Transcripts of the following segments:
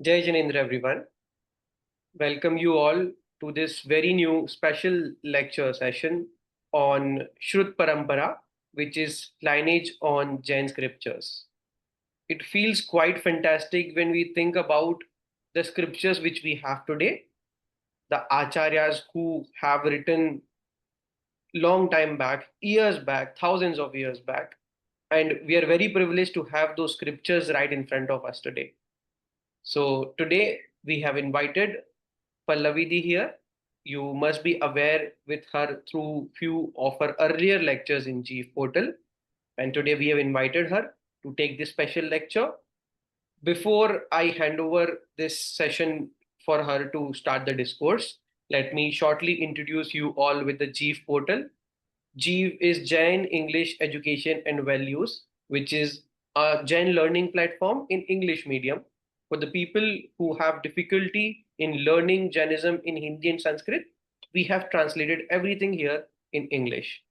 Jai Janendra, everyone. Welcome you all to this very new special lecture session on Shrut Parampara, which is lineage on Jain scriptures. It feels quite fantastic when we think about the scriptures which we have today, the Acharyas who have written long time back, years back, thousands of years back. And we are very privileged to have those scriptures right in front of us today. So today we have invited Pallavi here. You must be aware with her through few of her earlier lectures in JEEV portal. And today we have invited her to take this special lecture. Before I hand over this session for her to start the discourse, let me shortly introduce you all with the JEEV portal. JEEV is Jain English Education and Values, which is a Jain learning platform in English medium for the people who have difficulty in learning Jainism in Hindi and Sanskrit. We have translated everything here in English.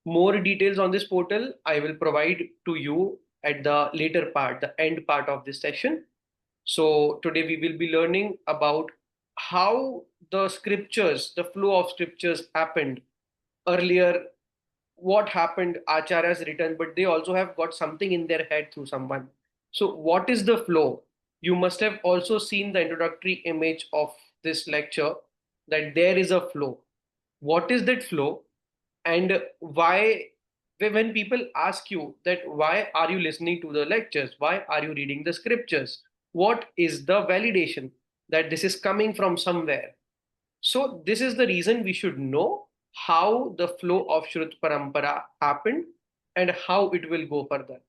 More details on this portal I will provide to you at the later part, the end part of this session. So today we will be learning about how the scriptures, the flow of scriptures happened earlier, what happened, Acharya's written, but they also have got something in their head through someone. So, what is the flow? You must have also seen the introductory image of this lecture that there is a flow. What is that flow? And why, when people ask you that why are you listening to the lectures? Why are you reading the scriptures? What is the validation that this is coming from somewhere? So this is the reason we should know how the flow of Shrut Parampara happened and how it will go further.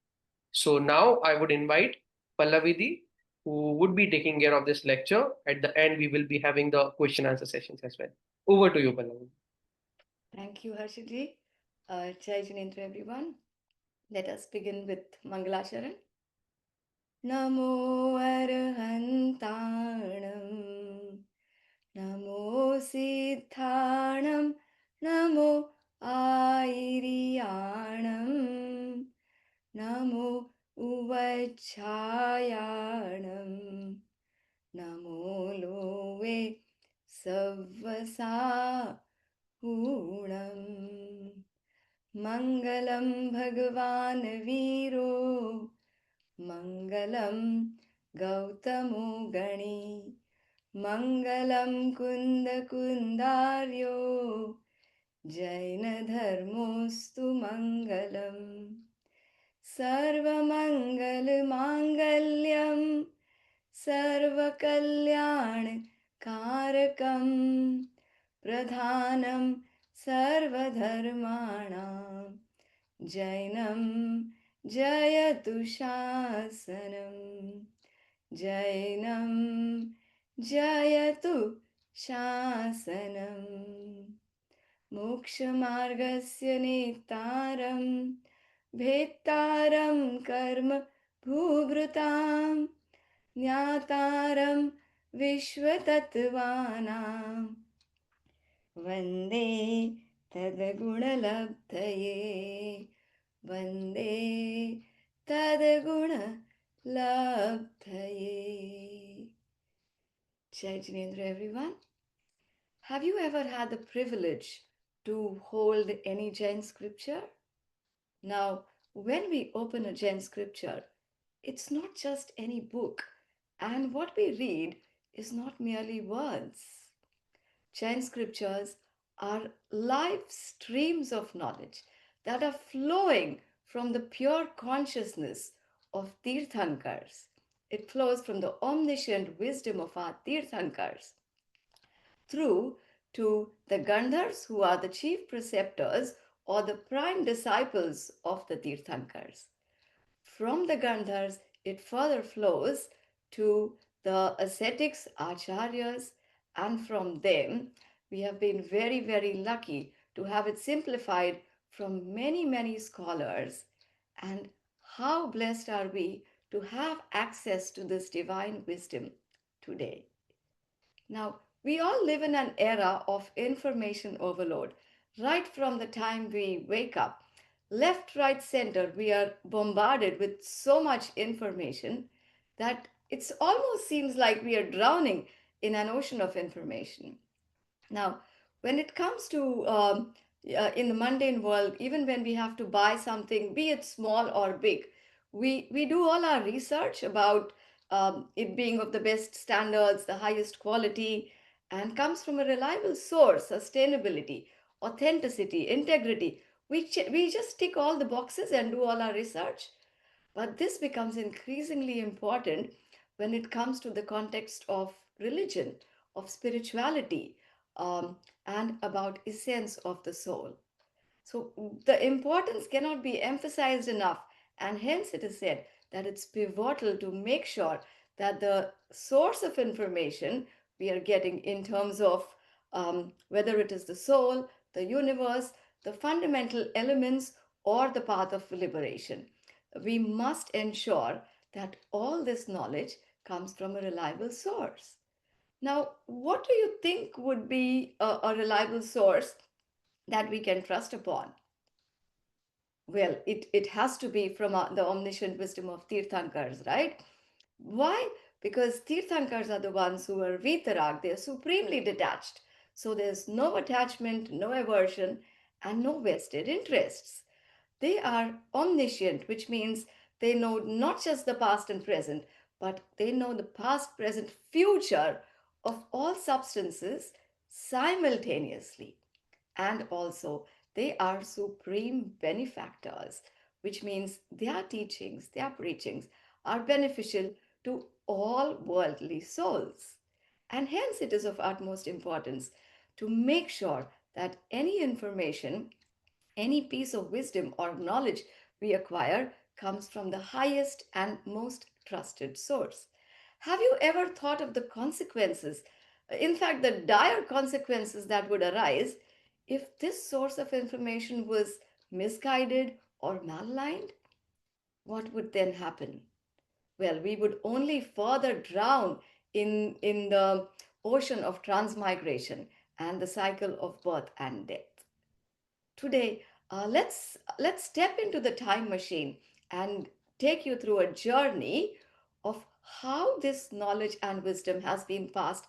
So now I would invite Pallavidi, who would be taking care of this lecture. At the end, we will be having the question answer sessions as well. Over to you, Pallavi. Thank you, Harshiji. Jai Janendra, everyone. Let us begin with Mangalasharan. Namo Arhantanam, Namo Siddhanam, Namo Airiyanam, Namo Uvachhayanam, Namo Love Savvasa Unam. Mangalam Bhagavan Viro, Mangalam Gautamo Gani, Mangalam Kunda Kundaryo, Jaina Dharmostu Mangalam. Sarva Mangalyam, Sarva Kalyan Karakam, Pradhanam Sarvadharmanam, Jainam Jayatu Shasanam, Jainam Jayatu Shasanam. Mokshamargasya netaram, Bhetaram karma bhuvrutam, Jnataram vishvatattvanam, Vande tadgunalabdhaye, Vande tadgunalabdhaye. Jai Jinendra, everyone. Have you ever had the privilege to hold any Jain scripture? Now, when we open a Jain scripture, it's not just any book, and what we read is not merely words. Jain scriptures are live streams of knowledge that are flowing from the pure consciousness of Tirthankars. It flows from the omniscient wisdom of our Tirthankars through to the Gandhars, who are the chief preceptors or the prime disciples of the Tirthankars. From the Gandhars, it further flows to the ascetics, Acharyas, and from them, we have been very, very lucky to have it simplified from many, many scholars. And how blessed are we to have access to this divine wisdom today? Now, we all live in an era of information overload. Right from the time we wake up, left, right, center, we are bombarded with so much information that It almost seems like we are drowning in an ocean of information. Now, when it comes to in the mundane world, even when we have to buy something, be it small or big, we do all our research about it being of the best standards, the highest quality, and comes from a reliable source, sustainability, authenticity, integrity. We just tick all the boxes and do all our research. But this becomes increasingly important when it comes to the context of religion, of spirituality, um, and about essence of the soul. So the importance cannot be emphasized enough, and hence it is said that it's pivotal to make sure that the source of information we are getting in terms of whether it is the soul, the universe, the fundamental elements, or the path of liberation, we must ensure that all this knowledge comes from a reliable source. Now, what do you think would be a reliable source that we can trust upon? Well, it has to be from the omniscient wisdom of Tirthankars, right? Why? Because Tirthankars are the ones who are Vitarag, they are supremely detached. So there's no attachment, no aversion, and no vested interests. They are omniscient, which means they know not just the past and present, but they know the past, present, future of all substances simultaneously. And also, they are supreme benefactors, which means their teachings, their preachings are beneficial to all worldly souls. And hence, it is of utmost importance to make sure that any information, any piece of wisdom or knowledge we acquire comes from the highest and most trusted source. Have you ever thought of the consequences, in fact, the dire consequences that would arise if this source of information was misguided or malaligned? What would then happen? Well, we would only further drown in the ocean of transmigration and the cycle of birth and death. Today, let's step into the time machine and take you through a journey of how this knowledge and wisdom has been passed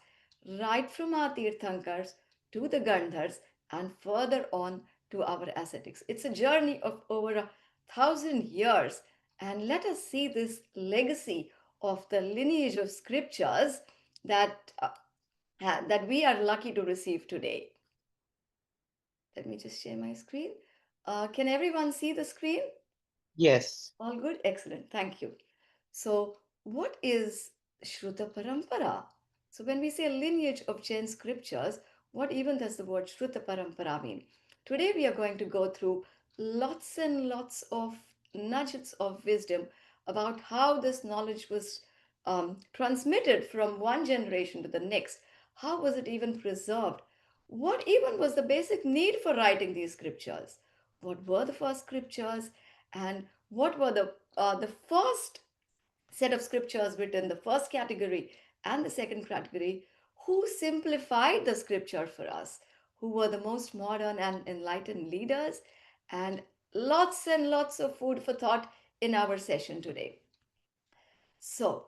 right from our Tirthankars to the Gandhars and further on to our ascetics. It's a journey of over 1,000 years, and let us see this legacy of the lineage of scriptures that we are lucky to receive today. Let me just share my screen. Can everyone see the screen? Yes. All good? Excellent. Thank you. So, what is Shruta Parampara? So, when we say lineage of Jain scriptures, what even does the word Shruta Parampara mean? Today, we are going to go through lots and lots of nuggets of wisdom about how this knowledge was transmitted from one generation to the next. How was it even preserved? What even was the basic need for writing these scriptures? What were the first scriptures? And what were the first set of scriptures written, the first category and the second category? Who simplified the scripture for us? Who were the most modern and enlightened leaders? And lots of food for thought in our session today. So,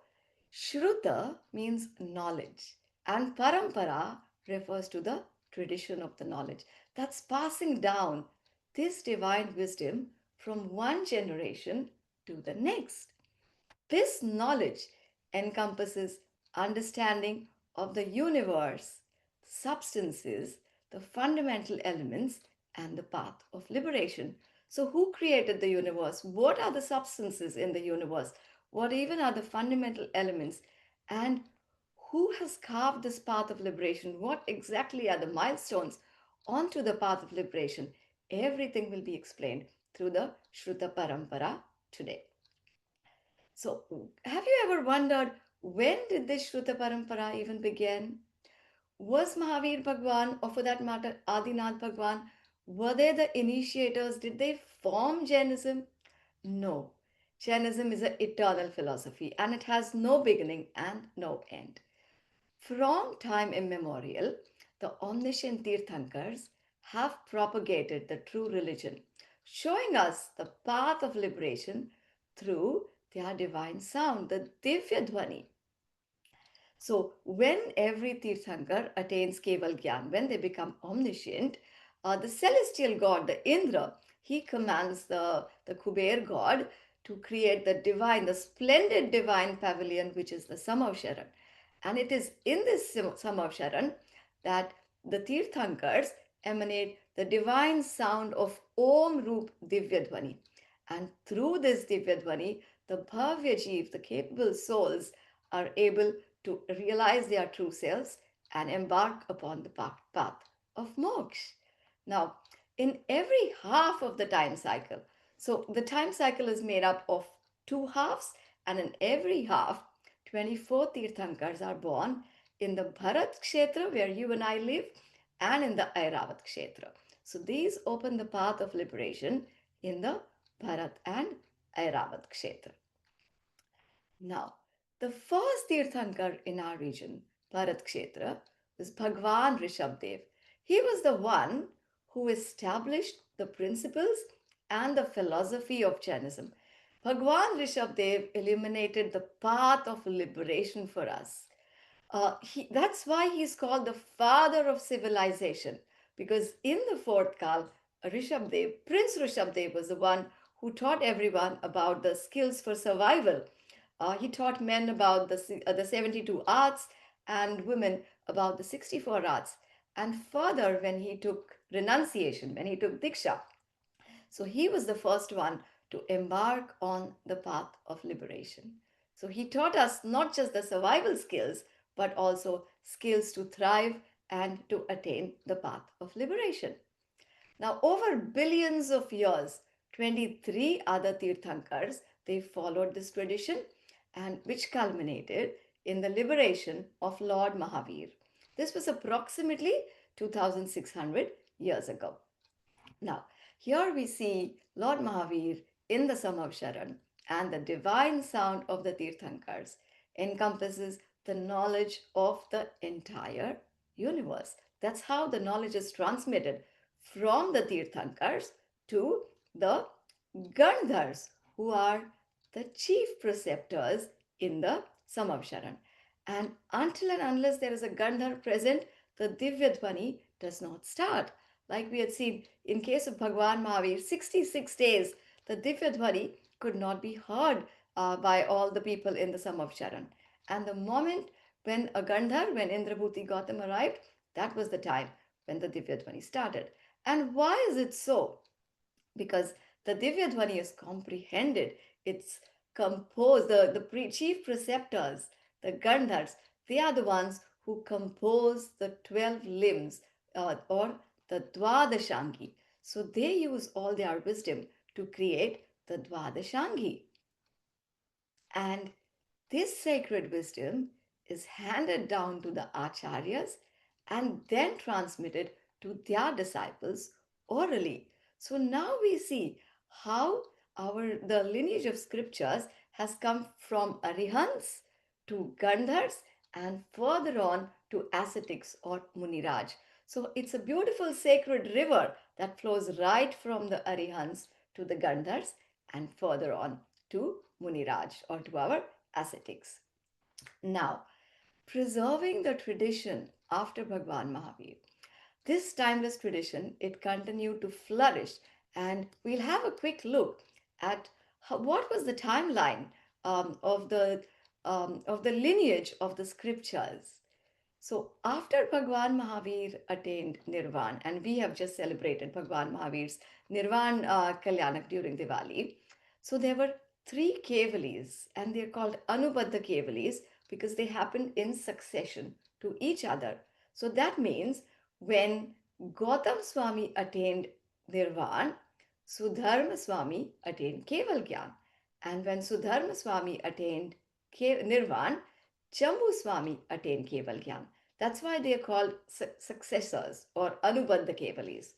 Shruta means knowledge, and Parampara refers to the tradition of the knowledge that's passing down this divine wisdom from one generation to the next. This knowledge encompasses understanding of the universe, substances, the fundamental elements, and the path of liberation. So, who created the universe? What are the substances in the universe? What even are the fundamental elements? And who has carved this path of liberation? What exactly are the milestones onto the path of liberation? Everything will be explained through the Shruta Parampara today. So, have you ever wondered when did this Shruta Parampara even begin? Was Mahavir Bhagwan, or for that matter, Adinath Bhagwan, were they the initiators? Did they form Jainism? No. Jainism is an eternal philosophy and it has no beginning and no end. From time immemorial, the omniscient Tirthankars have propagated the true religion, showing us the path of liberation through their divine sound, the Divya Dhwani. So when every Tirthankar attains Keval Gyan, when they become omniscient, the celestial god, the Indra, he commands the Kuber god to create the divine, the splendid divine pavilion, which is the Samavsharan. And it is in this Samavsharan that the Tirthankars emanate the divine sound of Om Roop Divya Dhwani. And through this Divya Dhwani, the Bhavya Jeev, the capable souls, are able to realize their true selves and embark upon the path of moksha. Now, in every half of the time cycle, so the time cycle is made up of two halves, and in every half, 24 Tirthankars are born in the Bharat Kshetra, where you and I live, and in the Airavat Kshetra. So these open the path of liberation in the Bharat and Airavat Kshetra. Now, the first Tirthankar in our region, Bharat Kshetra, was Bhagwan Rishabhdev. He was the one who established the principles and the philosophy of Jainism. Bhagwan Rishabhdev illuminated the path of liberation for us. That's why he's called the father of civilization, because in the fourth Kal, Prince Rishabdev was the one who taught everyone about the skills for survival. He taught men about the 72 arts and women about the 64 arts. And further, when he took renunciation, when he took Diksha, so he was the first one to embark on the path of liberation. So he taught us not just the survival skills, but also skills to thrive and to attain the path of liberation. Now, over billions of years, 23 other Tirthankars, they followed this tradition, and which culminated in the liberation of Lord Mahavir. This was approximately 2600 years ago. Now, here we see Lord Mahavir in the Samavsharan, and the divine sound of the Tirthankars encompasses the knowledge of the entire universe. That's how the knowledge is transmitted from the Tirthankars to the Gandhars, who are the chief preceptors in the Samavsharan. And until and unless there is a Gandhar present, the Divya Dhwani does not start. Like we had seen in case of Bhagwan Mahavir, 66 days, the Divya Dhwani could not be heard by all the people in the Samavsharan. And the moment when a Gandhar, when Indrabhuti Gautam arrived, that was the time when the Divya Dhwani started. And why is it so? Because the Divya Dhwani is comprehended, it's composed, chief preceptors, the Gandhars, they are the ones who compose the 12 limbs or the Dwadashangi. So they use all their wisdom to create the Dwadashangi. And this sacred wisdom is handed down to the Acharyas and then transmitted to their disciples orally. So now we see how the lineage of scriptures has come from Arihants to Gandhars and further on to ascetics or Muniraj. So it's a beautiful sacred river that flows right from the Arihants to the Gandhars and further on to Muniraj or to our ascetics. Now, preserving the tradition after Bhagwan Mahavir. This timeless tradition, it continued to flourish, and we'll have a quick look at what was the timeline of the lineage of the scriptures. So after Bhagwan Mahavir attained Nirvan, and we have just celebrated Bhagwan Mahavir's Nirvan Kalyanak during Diwali, so there were three Kevalis, and they're called Anubadha Kevalis because they happened in succession to each other. So that means when Gautam Swami attained Nirvan, Sudharma Swami attained Keval Gyan. And when Sudharma Swami attained Nirvan, Jambu Swami attained Keval Gyan. That's why they are called successors or Anubandha Kevalis.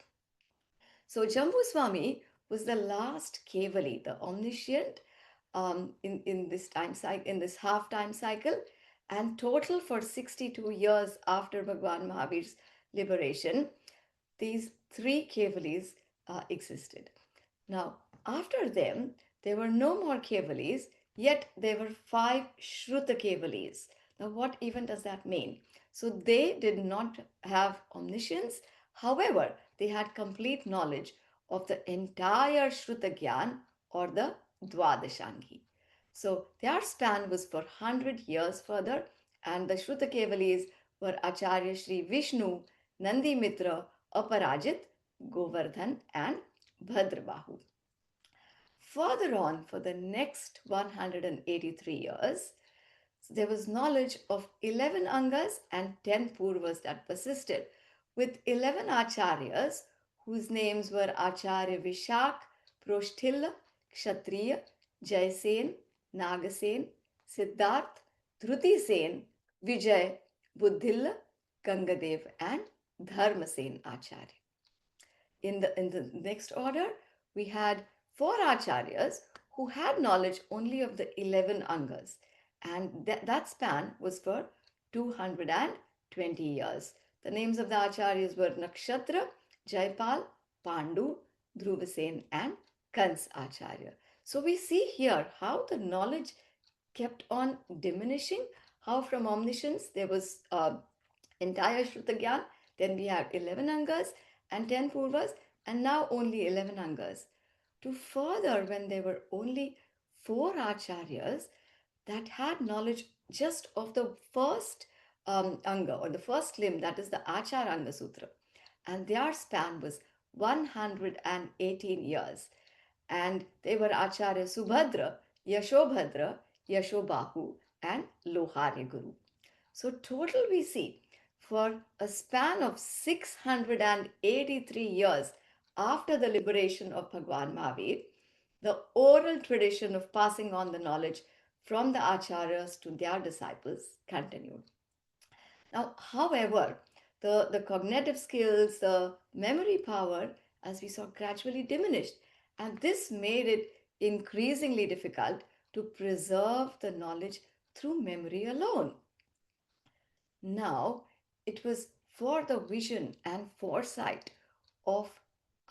So Jambu Swami was the last Kevali, the omniscient, in this time cycle, in this half time cycle, and total for 62 years after Bhagwan Mahavir's liberation, these three Kevalis existed. Now, after them, there were no more Kevalis, yet there were five Shruta Kevalis. Now, what even does that mean? So, they did not have omniscience. However, they had complete knowledge of the entire Shrutagyan or the Dwadashangi. So, their span was for 100 years further, and the Shrutakevalis were Acharya Shri Vishnu, Nandi Mitra, Aparajit, Govardhan, and Bhadrabahu. Further on, for the next 183 years, there was knowledge of 11 Angas and 10 Purvas that persisted, with 11 Acharyas whose names were Acharya Vishak, Proshtila, Kshatriya, Jaisen, Nagasen, Siddharth, Dhrutisen, Vijay, Buddhila, Gangadev, and Dharmasen Acharya. In the next order, we had four acharyas who had knowledge only of the 11 angas, and that span was for 220 years. The names of the acharyas were Nakshatra, Jaipal, Pandu, Dhruvasen, and Kans Acharya. So we see here how the knowledge kept on diminishing, how from omniscience there was entire Shrutagyan, then we had 11 Angas and 10 Purvas, and now only 11 Angas. To further, when there were only four Acharyas that had knowledge just of the first Anga or the first limb, that is the Achar Anga Sutra, and their span was 118 years. And they were Acharya Subhadra, Yashobhadra, Yashobahu, and Loharya Guru. So, total we see for a span of 683 years after the liberation of Bhagwan Mahavir, the oral tradition of passing on the knowledge from the acharyas to their disciples continued. Now, however, the cognitive skills, the memory power, as we saw, gradually diminished. And this made it increasingly difficult to preserve the knowledge through memory alone. Now, it was for the vision and foresight of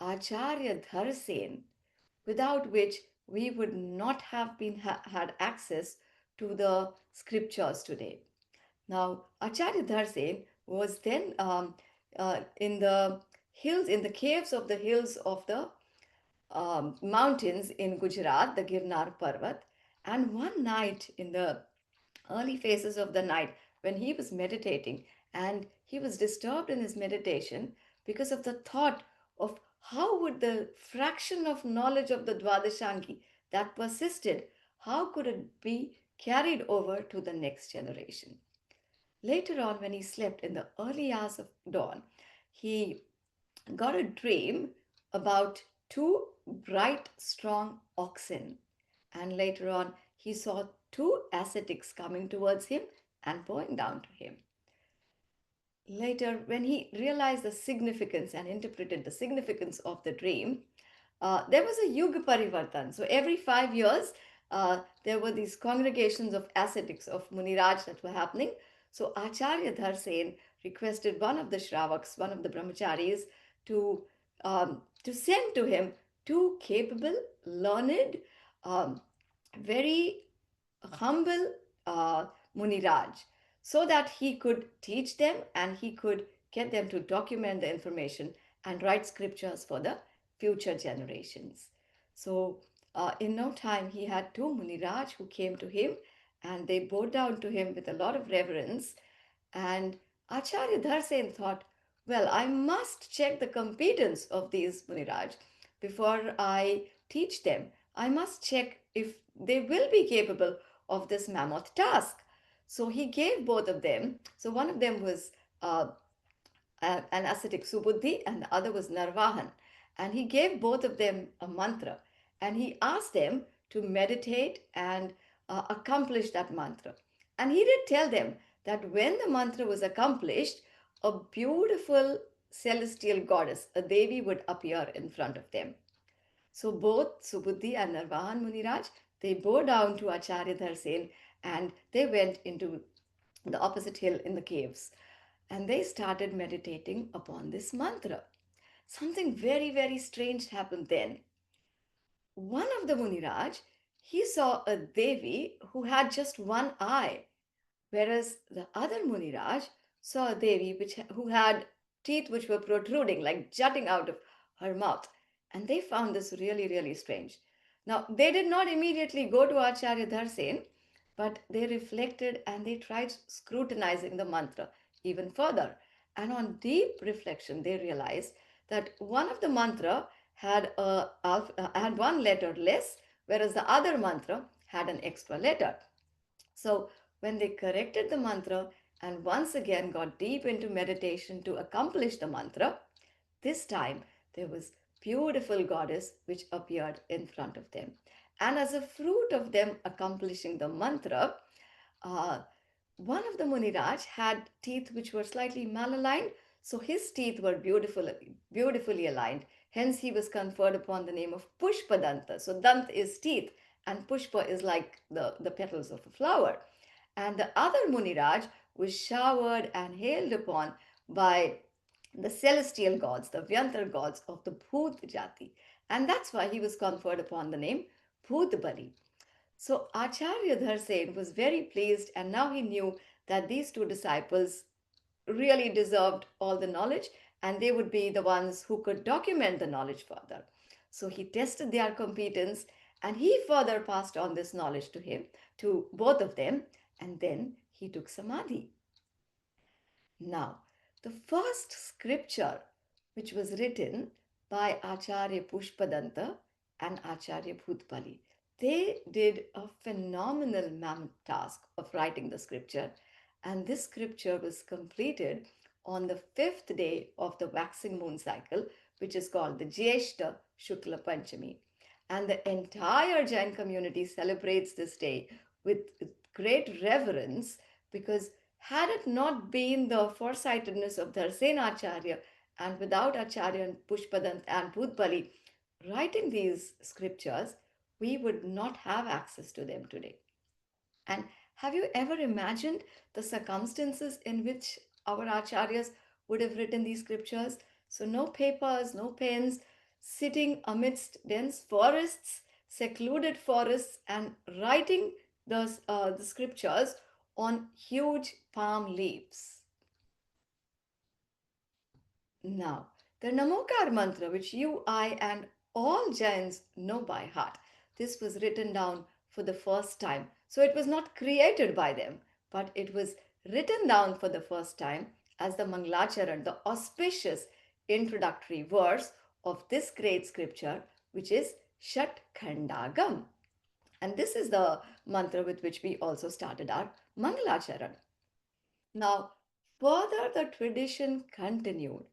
Acharya Dharsen, without which we would not have had access to the scriptures today. Now, Acharya Dharsen was then in the hills, in the caves of the hills of the mountains in Gujarat, the Girnar Parvat. And one night in the early phases of the night, when he was meditating, and he was disturbed in his meditation because of the thought of how would the fraction of knowledge of the Dwadashangi that persisted, how could it be carried over to the next generation? Later on, when he slept in the early hours of dawn, he got a dream about two bright, strong oxen. And later on, he saw two ascetics coming towards him and bowing down to him. Later, when he realized the significance and interpreted the significance of the dream, there was a Yuga Parivartan. So every 5 years, there were these congregations of ascetics, of Muniraj that were happening. So Acharya Dharsen requested one of the Shravaks, one of the brahmacharis, to send to him two capable, learned, um, very humble Muniraj, so that he could teach them and he could get them to document the information and write scriptures for the future generations. So, in no time, he had two Muniraj who came to him and they bowed down to him with a lot of reverence. And Acharya Dharsen thought, well, I must check the competence of these Muniraj before I teach them. I must check if they will be capable of this mammoth task. So he gave both of them. So one of them was an ascetic Subuddhi and the other was Narvahan. And he gave both of them a mantra and he asked them to meditate and accomplish that mantra. And he did tell them that when the mantra was accomplished, a beautiful celestial goddess, a Devi, would appear in front of them. So both Subuddhi and Narvahan Muniraj, they bowed down to Acharya Dharsen and they went into the opposite hill in the caves. And they started meditating upon this mantra. Something very, very strange happened then. One of the Muniraj, he saw a Devi who had just one eye. Whereas the other Muniraj saw a Devi who had teeth which were protruding, like jutting out of her mouth. And they found this really, really strange. Now, they did not immediately go to Acharya Dharsen, but they reflected and they tried scrutinizing the mantra even further. And on deep reflection, they realized that one of the mantra had one letter less, whereas the other mantra had an extra letter. So, when they corrected the mantra and once again got deep into meditation to accomplish the mantra, this time there was beautiful goddess which appeared in front of them. And as a fruit of them accomplishing the mantra, uh, one of the Muniraj had teeth which were slightly malaligned, so his teeth were beautifully aligned. Hence, he was conferred upon the name of Pushpadanta. So, Dant is teeth, and Pushpa is like the petals of a flower. And the other Muniraj was showered and hailed upon by the celestial gods, the Vyantar gods of the Bhut Jati. And that's why he was conferred upon the name Bhutbali. So Acharya Dharsen was very pleased, and now he knew that these two disciples really deserved all the knowledge and they would be the ones who could document the knowledge further. So he tested their competence and he further passed on this knowledge to both of them, and then he took Samadhi. Now, the first scripture which was written by Acharya Pushpadanta and Acharya Bhutpali, they did a phenomenal mammoth task of writing the scripture, and this scripture was completed on the fifth day of the waxing moon cycle, which is called the Jyeshta Shukla Panchami. And the entire Jain community celebrates this day with great reverence because had it not been the foresightedness of Dharsen Acharya and without Acharya and Pushpadant and Bhutbali writing these scriptures, we would not have access to them today. And have you ever imagined the circumstances in which our acharyas would have written these scriptures? So, no papers, no pens, sitting amidst dense forests, secluded forests, and writing the scriptures on huge palm leaves. Now, the Namokar mantra, which you, I, and all Jains know by heart, this was written down for the first time. So it was not created by them, but it was written down for the first time as the Manglacharan, the auspicious introductory verse of this great scripture, which is Shat Khandagam. And this is the mantra with which we also started our Mangalacharan. Now, further the tradition continued.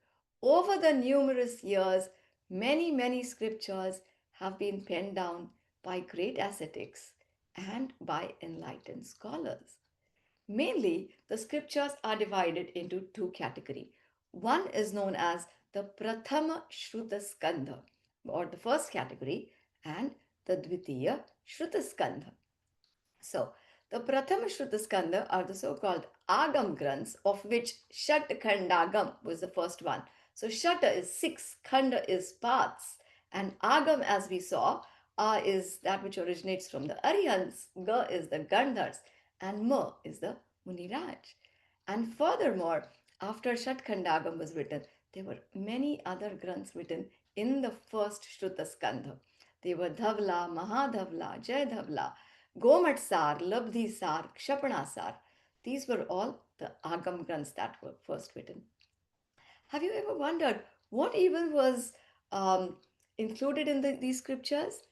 Over the numerous years, many scriptures have been penned down by great ascetics and by enlightened scholars. Mainly, the scriptures are divided into two categories. One is known as the Prathama Shruta Skandha, or the first category, and the Dvitiya Shruta Skandha. So, the Prathama Shruta Skandha are the so-called Agam Granths, of which Shat Khandagam was the first one. So, Shata is six, Khanda is paths, and Agam, as we saw, is that which originates from the Aryans, Ga is the Gandhars, and Ma is the Muniraj. And furthermore, after Shat Khandagam was written, there were many other Granths written in the first Shruta Skandha. They were Dhavla, Mahadhavla, Jay Dhavla, Gomat Sar, Labdhi Sar, Kshapana Sar. These were all the Agam Granths that were first written. Have you ever wondered what even was um, included in these scriptures?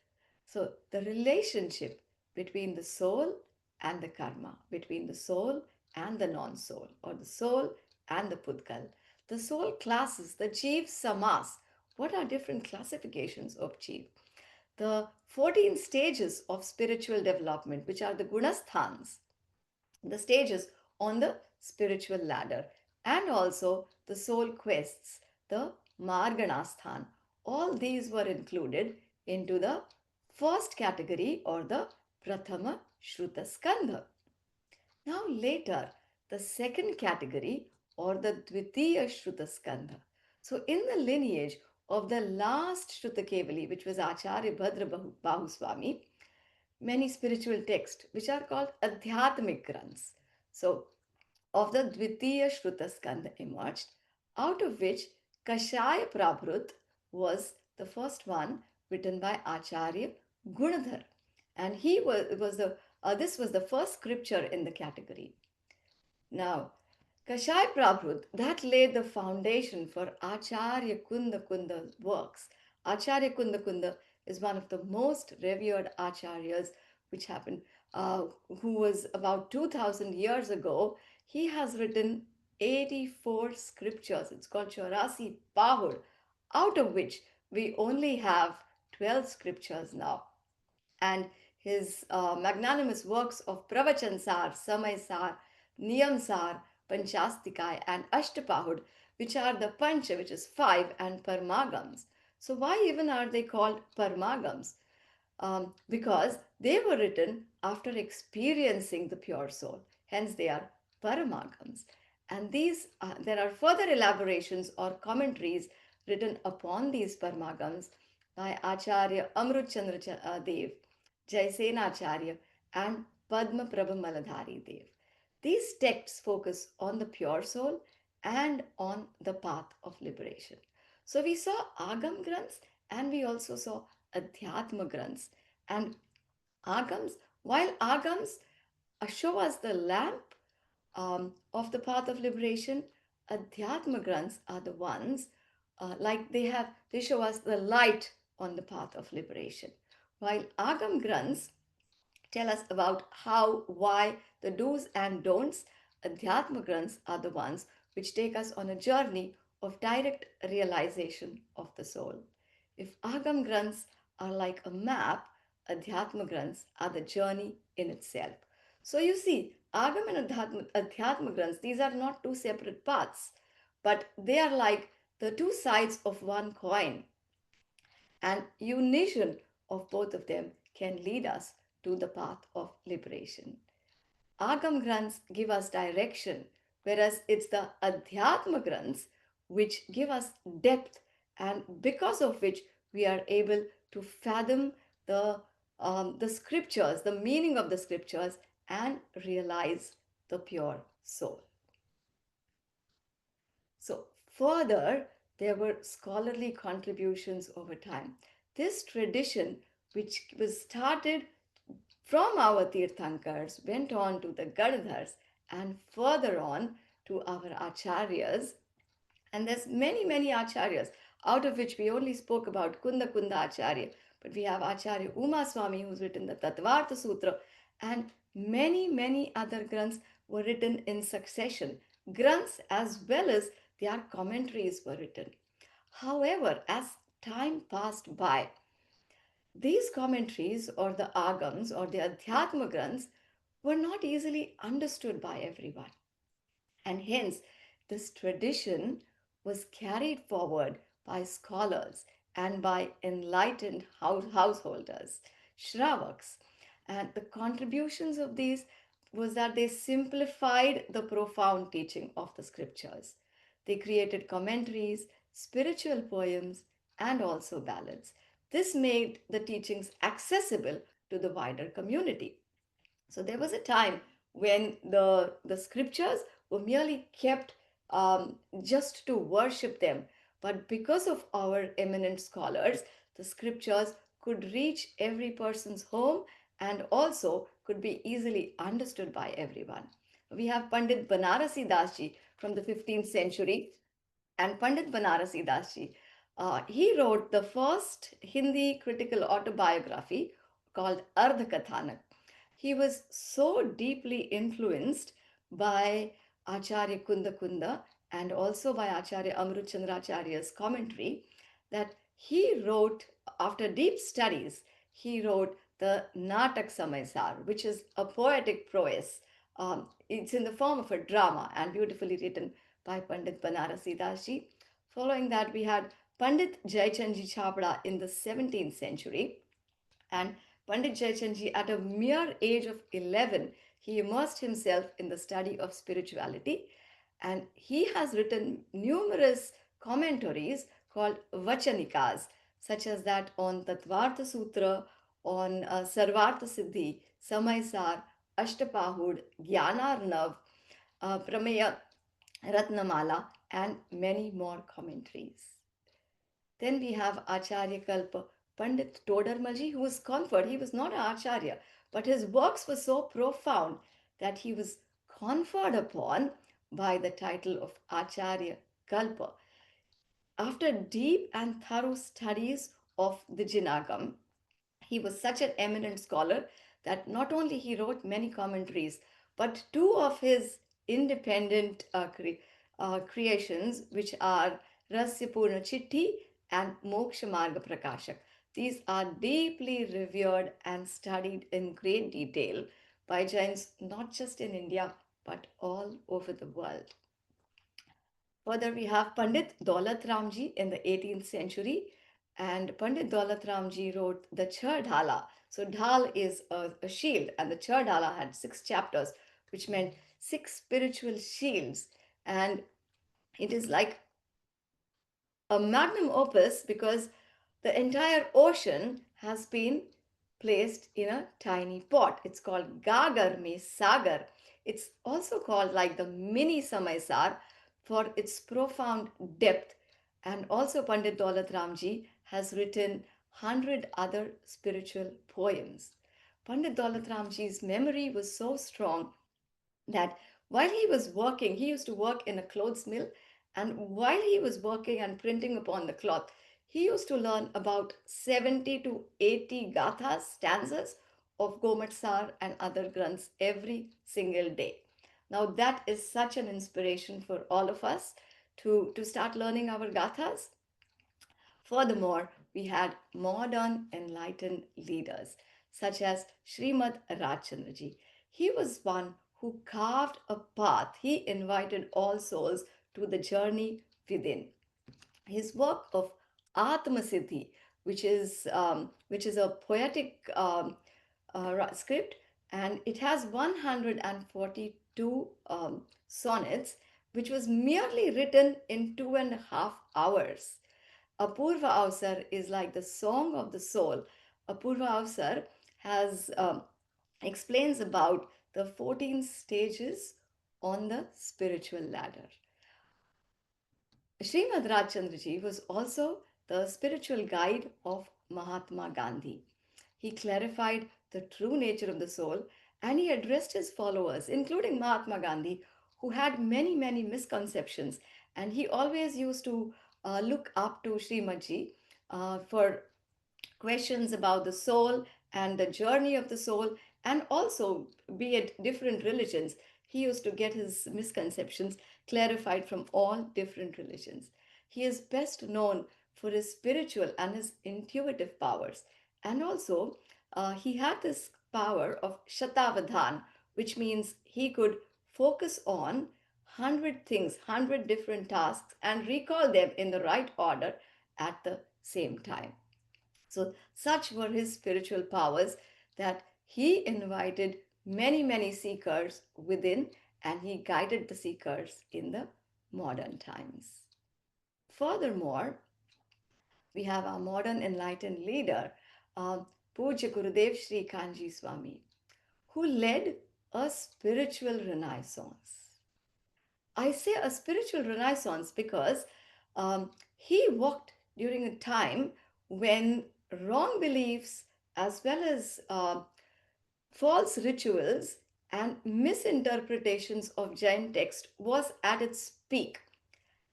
So, the relationship between the soul and the karma, between the soul and the non soul, or the soul and the pudgal. The soul classes, the JEEV samas. What are different classifications of JEEV? The 14 stages of spiritual development, which are the gunasthans, the stages on the spiritual ladder, and also the soul quests, the Marganasthan. All these were included into the first category or the Prathama Shruta Skandha. Now, later, the second category or the Dvitiya Shruta Skandha. So, in the lineage of the last Shruta Kevali, which was Acharya Bhadra Bahuswami, many spiritual texts which are called Adhyatmic Granths. So, of the Dvitiya Shruta emerged, out of which Kashaya Prabhrut was the first one written by Acharya Gunadhar. And this was the first scripture in the category. Now, Kashai Prabhupada, that laid the foundation for Acharya Kunda Kunda's works. Acharya Kunda Kunda is one of the most revered acharyas which happened, uh, who was about 2000 years ago. He has written 84 scriptures. It's called Chaurasi Pahur, out of which we only have 12 scriptures now. And his magnanimous works of Pravachansar, Samaysar, Niyamsar, Panchastikai, and Ashtapahud, which are the Pancha, which is five, and Parmagams. So, why even are they called Parmagams? Because they were written after experiencing the pure soul. Hence, they are Paramagams. And there are further elaborations or commentaries written upon these Paramagams by Acharya Amrut Chandra Dev, Jaisena Acharya, and Padma Prabha Maladhari Dev. These texts focus on the pure soul and on the path of liberation. So we saw Agam Granths and we also saw Adhyatma Granths. And Agams, while Agams show us the lamp of the path of liberation, Adhyatma Granths are the ones they show us the light on the path of liberation. While Agam Granths tell us about how, why, the do's and don'ts, Adhyatma Granths are the ones which take us on a journey of direct realization of the soul. If Agam Granths are like a map, Adhyatma Granths are the journey in itself. So you see, Agam and Adhyatma Granths, these are not two separate paths, but they are like the two sides of one coin, and unison of both of them can lead us to the path of liberation. Agam Granths give us direction, whereas it's the Adhyatma Granths which give us depth, and because of which we are able to fathom the scriptures, the meaning of the scriptures, and realize the pure soul. So, further, there were scholarly contributions over time. This tradition, which was started from our Tirthankars, went on to the Gandhars and further on to our Acharyas. And there's many Acharyas, out of which we only spoke about Kunda Kunda Acharya. But we have Acharya Uma Swami, who's written the Tattvartha Sutra, and many other granths were written in succession. Granths as well as their commentaries were written. However, as time passed by, these commentaries or the agams or the adhyatma granths were not easily understood by everyone. And hence, this tradition was carried forward by scholars and by enlightened householders, Shravaks. And the contributions of these was that they simplified the profound teaching of the scriptures. They created commentaries, spiritual poems, and also ballads. This made the teachings accessible to the wider community. So there was a time when the scriptures were merely kept just to worship them. But because of our eminent scholars, the scriptures could reach every person's home and also could be easily understood by everyone. We have Pandit Banarasi Das ji from the 15th century, and Pandit Banarasi Das ji, he wrote the first Hindi critical autobiography called Ardha Kathanak. He was so deeply influenced by Acharya Kunda Kunda and also by Acharya Amruchandracharya's commentary that he wrote, after deep studies, he wrote the Natak Samaysar, which is a poetic prose. It's in the form of a drama and beautifully written by Pandit Banarasi Das ji. Following that, we had Pandit Jaychandji Chhabra in the 17th century, and Pandit Jayachandji, at a mere age of 11, he immersed himself in the study of spirituality, and he has written numerous commentaries called Vachanikas, such as that on Tattvartha Sutra, on Sarvartha Siddhi, Samaysar, Ashtapahud, Gyanarnav, Prameya Ratnamala, and many more commentaries. Then we have Acharya Kalpa, Pandit Todarmalji, who was conferred. He was not an Acharya, but his works were so profound that he was conferred upon by the title of Acharya Kalpa. After deep and thorough studies of the Jinagam, he was such an eminent scholar that not only he wrote many commentaries, but two of his independent creations, which are Rasyapurna Chitti and Moksha Marga Prakashak. These are deeply revered and studied in great detail by Jains not just in India but all over the world. Further, we have Pandit Daulat Ramji in the 18th century, and Pandit Daulat Ramji wrote the Char Dhala. So, Dhal is a shield, and the Char Dhala had six chapters, which meant six spiritual shields. And it is like a magnum opus because the entire ocean has been placed in a tiny pot. It's called Gagar Me Sagar. It's also called like the mini Samaisar for its profound depth. And also, Pandit Daulat Ramji has written 100 other spiritual poems. Pandit Daulat Ramji's memory was so strong that while he was working, he used to work in a clothes mill, and while he was working and printing upon the cloth, he used to learn about 70 to 80 gathas, stanzas of Gomatsar and other granths every single day. Now, that is such an inspiration for all of us to start learning our gathas. Furthermore, we had modern enlightened leaders such as Srimad Rajchandraji. He was one who carved a path. He invited all souls to the journey within. His work of Atma Siddhi, which is a poetic script, and it has 142 sonnets, which was merely written in 2.5 hours. Apurva Avsar is like the song of the soul. Apurva Avsar has explains about the 14 stages on the spiritual ladder. Srimad Rajchandraji was also the spiritual guide of Mahatma Gandhi. He clarified the true nature of the soul and he addressed his followers, including Mahatma Gandhi, who had many, many misconceptions. And he always used to look up to Srimadji for questions about the soul and the journey of the soul, and also, be it different religions, he used to get his misconceptions clarified from all different religions. He is best known for his spiritual and his intuitive powers, and also he had this power of Shatavadhan, which means he could focus on 100 things, 100 different tasks, and recall them in the right order at the same time. So, such were his spiritual powers that he invited many, many seekers within and he guided the seekers in the modern times. Furthermore, we have our modern enlightened leader, Puja Gurudev Sri Kanji Swami, who led a spiritual renaissance. I say a spiritual renaissance because he walked during a time when wrong beliefs as well as false rituals and misinterpretations of Jain text was at its peak.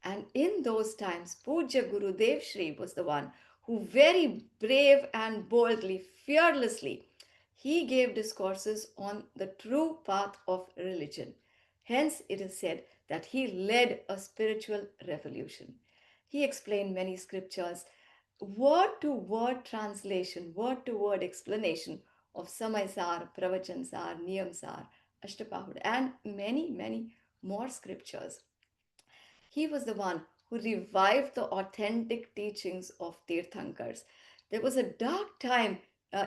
And in those times, Puja Gurudev Shri was the one who very brave and boldly, fearlessly, he gave discourses on the true path of religion. Hence, it is said that he led a spiritual revolution. He explained many scriptures, word to word translation, word to word explanation of Samaysar, Pravachansar, Niyamsar, Ashtapahud, and many, many more scriptures. He was the one who revived the authentic teachings of Tirthankars. There was a dark time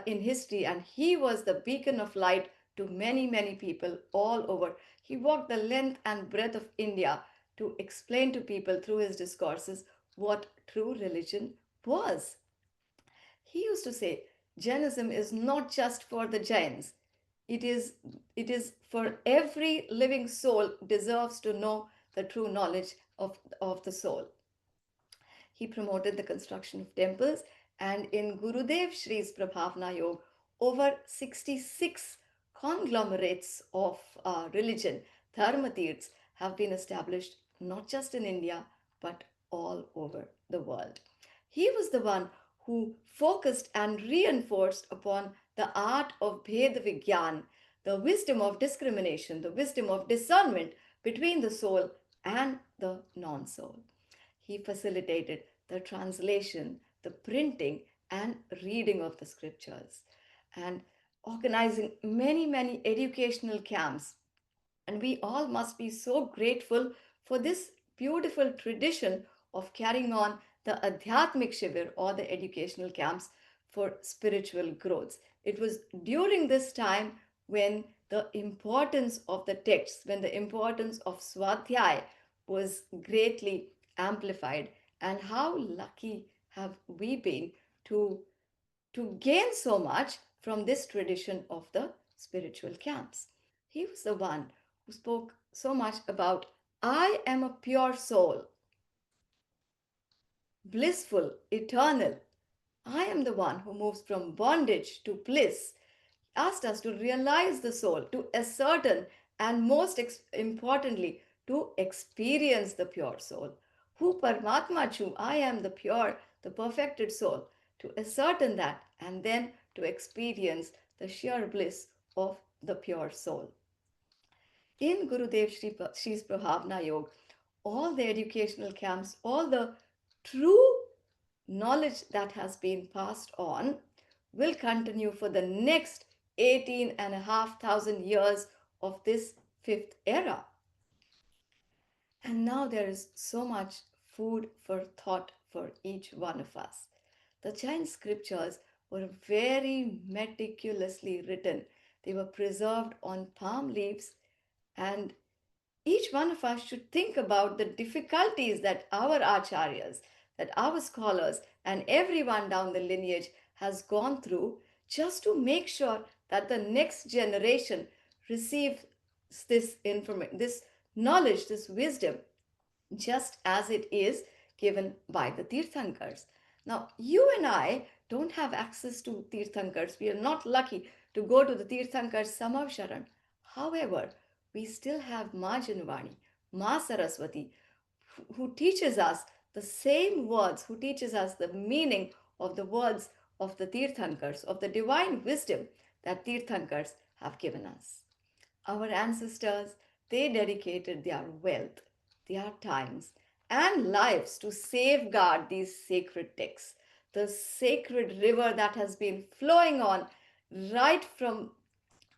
in history, and he was the beacon of light to many, many people all over. He walked the length and breadth of India to explain to people through his discourses what true religion was. He used to say, Jainism is not just for the Jains. It is, it is for every living soul deserves to know the true knowledge of the soul. He promoted the construction of temples, and in Gurudev Shri's Prabhavna Yoga, over 66 conglomerates of religion, Dharma Tirths, have been established not just in India but all over the world. He was the one who focused and reinforced upon the art of Bhed Vigyan, the wisdom of discrimination, the wisdom of discernment between the soul and the non soul. He facilitated the translation, the printing, and reading of the scriptures, and organizing many, many educational camps. And we all must be so grateful for this beautiful tradition of carrying on the Adhyatmik Shivir or the educational camps for spiritual growth. It was during this time when the importance of the texts, when the importance of Swadhyay was greatly amplified. And how lucky have we been to gain so much from this tradition of the spiritual camps. He was the one who spoke so much about I am a pure soul, blissful, eternal. I am the one who moves from bondage to bliss. He asked us to realize the soul, to ascertain, and most importantly, to experience the pure soul. Who Paramatma Chu, I am the pure, the perfected soul. To ascertain that and then to experience the sheer bliss of the pure soul. In Gurudev Shri's Prahavna Yoga, all the educational camps, all the true knowledge that has been passed on will continue for the next 18,500 years of this fifth era. And now there is so much food for thought for each one of us. The Jain scriptures were very meticulously written. They were preserved on palm leaves, and each one of us should think about the difficulties that our acharyas, that our scholars, and everyone down the lineage has gone through just to make sure that the next generation receives this information, this knowledge, this wisdom, just as it is given by the Tirthankars. Now, you and I don't have access to Tirthankars. We are not lucky to go to the Tirthankars Samavsharan. However, we still have Ma Janvani, Ma Saraswati, who teaches us the same words, who teaches us the meaning of the words of the Tirthankars, of the divine wisdom that Tirthankars have given us. Our ancestors, they dedicated their wealth, their times, and lives to safeguard these sacred texts. The sacred river that has been flowing on right from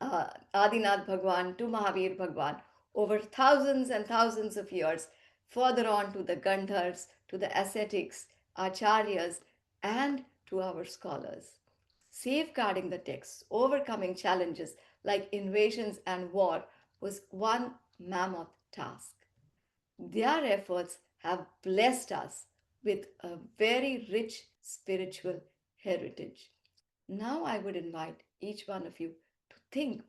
Adinath Bhagwan to Mahavir Bhagwan over thousands and thousands of years, further on to the Gandhars, to the ascetics, Acharyas, and to our scholars. Safeguarding the texts, overcoming challenges like invasions and war was one mammoth task. Their efforts have blessed us with a very rich spiritual heritage. Now, I would invite each one of you to think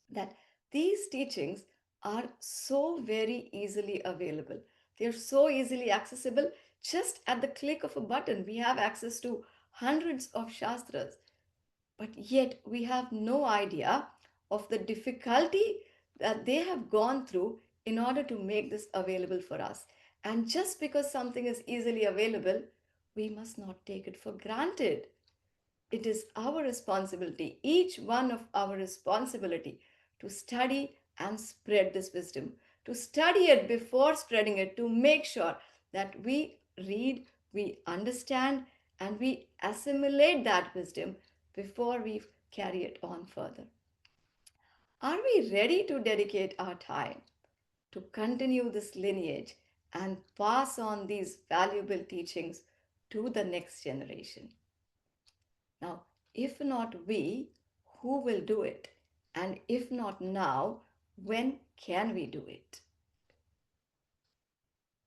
that these teachings are so very easily available. They're so easily accessible just at the click of a button. We have access to hundreds of shastras, but yet we have no idea of the difficulty that they have gone through in order to make this available for us. And just because something is easily available, we must not take it for granted. It is our responsibility, each one of our responsibility, to study and spread this wisdom, to study it before spreading it, to make sure that we read, we understand, and we assimilate that wisdom before we carry it on further. Are we ready to dedicate our time to continue this lineage and pass on these valuable teachings to the next generation? Now, if not we, who will do it? And if not now, when can we do it?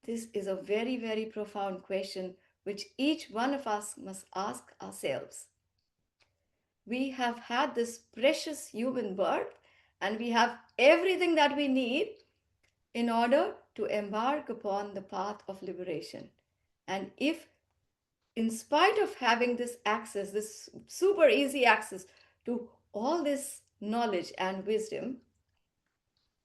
This is a very, very profound question which each one of us must ask ourselves. we have had this precious human birth and we have everything that we need in order to embark upon the path of liberation. And if, in spite of having this access, this super easy access to all this knowledge and wisdom,